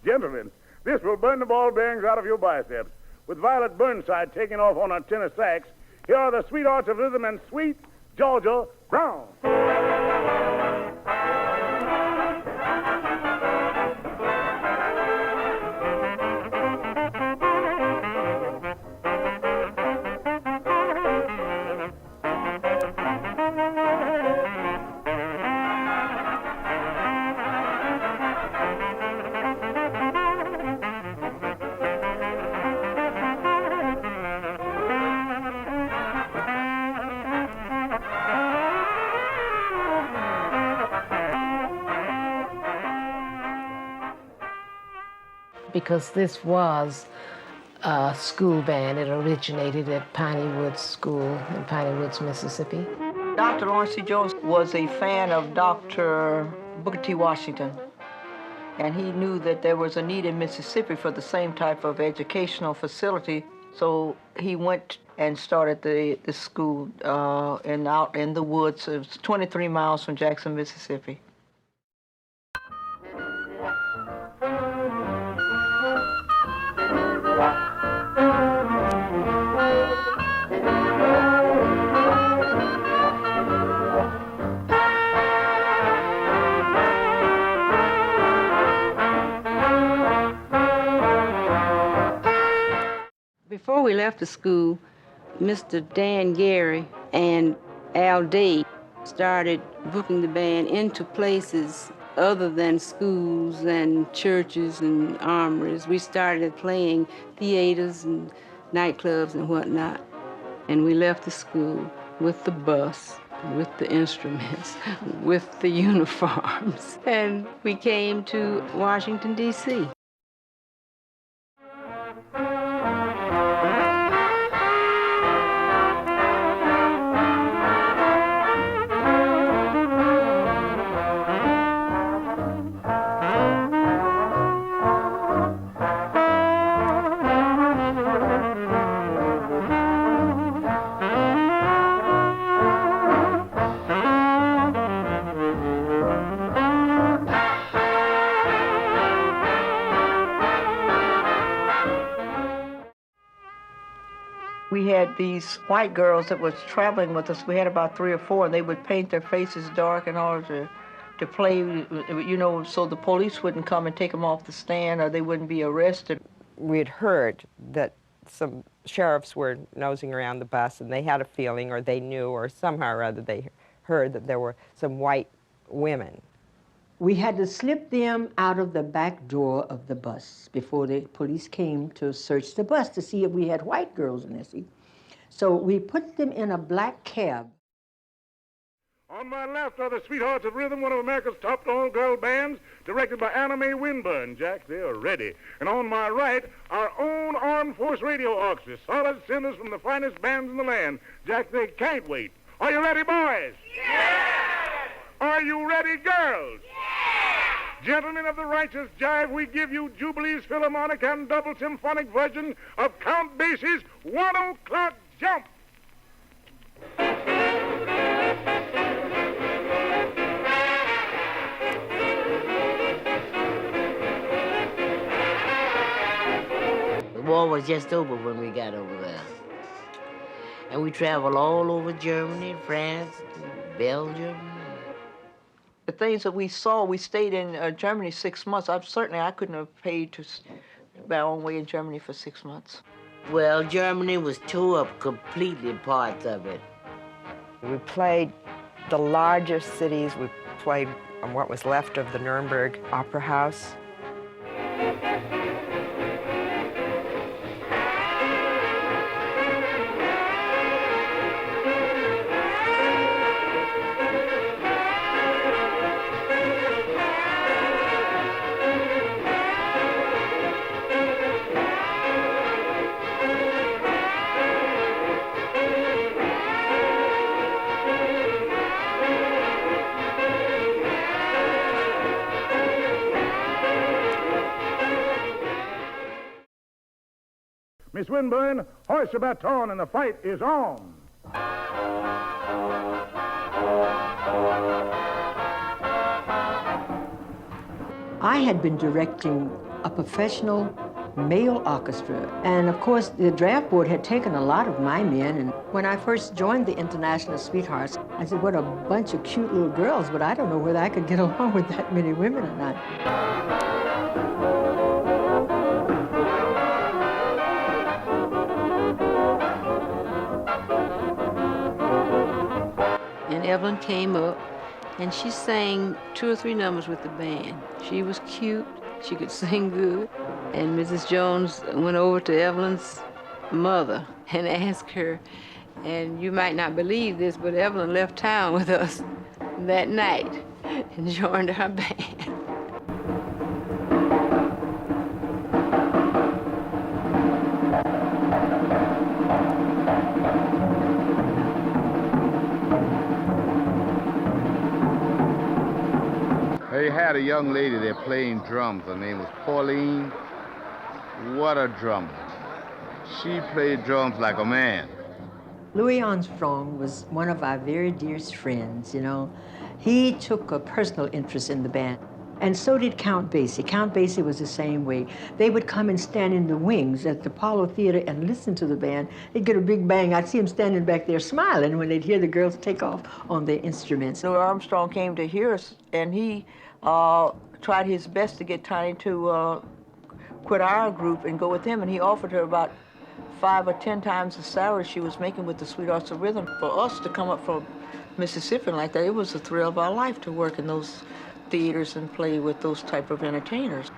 Gentlemen, this will burn the ball bearings out of your biceps. With Violet Burnside taking off on her tenor sax, here are the sweethearts of rhythm and sweet Georgia Brown. Because this was a school band. It originated at Piney Woods School in Piney Woods, Mississippi. Dr. Lawrence C. Jones was a fan of Dr. Booker T. Washington, and he knew that there was a need in Mississippi for the same type of educational facility, so he went and started the school out in the woods. It was 23 miles from Jackson, Mississippi. Before we left the school, Mr. Dan Gary and Al Day started booking the band into places other than schools and churches and armories. We started playing theaters and nightclubs and whatnot. And we left the school with the bus, with the instruments, with the uniforms. And we came to Washington, D.C. We had these white girls that was traveling with us. We had about 3 or 4, and they would paint their faces dark in order to play, you know, so the police wouldn't come and take them off the stand or they wouldn't be arrested. We had heard that some sheriffs were nosing around the bus, and they had a feeling, or they knew, or somehow or other they heard that there were some white women. We had to slip them out of the back door of the bus before the police came to search the bus to see if we had white girls in there, see? So we put them in a black cab. On my left are the Sweethearts of Rhythm, one of America's top all-girl bands, directed by Anna Mae Winburn. Jack, they are ready. And on my right, our own Armed Force Radio Orchestra, solid singers from the finest bands in the land. Jack, they can't wait. Are you ready, boys? Yeah! Are you ready, girls? Gentlemen of the Righteous Jive, we give you Jubilee's Philharmonic and Double Symphonic version of Count Basie's 1 O'Clock Jump. The war was just over when we got over there. And we traveled all over Germany, France, Belgium. The things that we saw, we stayed in Germany 6 months. I couldn't have paid to my own way in Germany for 6 months. Well, Germany was tore up completely, parts of it. We played the largest cities. We played on what was left of the Nuremberg Opera House. Miss Winburn, hoist your baton and the fight is on. I had been directing a professional male orchestra. And of course, the draft board had taken a lot of my men. And when I first joined the International Sweethearts, I said, what a bunch of cute little girls, but I don't know whether I could get along with that many women or not. And Evelyn came up, and she sang 2 or 3 numbers with the band. She was cute, she could sing good. And Mrs. Jones went over to Evelyn's mother and asked her, and you might not believe this, but Evelyn left town with us that night and joined our band. They had a young lady there playing drums. Her name was Pauline. What a drummer. She played drums like a man. Louis Armstrong was one of our very dearest friends, you know. He took a personal interest in the band, and so did Count Basie. Count Basie was the same way. They would come and stand in the wings at the Apollo Theater and listen to the band. They'd get a big bang. I'd see them standing back there smiling when they'd hear the girls take off on their instruments. Louis Armstrong came to hear us, and he tried his best to get Tiny to quit our group and go with him, and he offered her about 5 or 10 times the salary she was making with the Sweethearts of Rhythm. For us to come up from Mississippi like that, it was the thrill of our life to work in those theaters and play with those type of entertainers.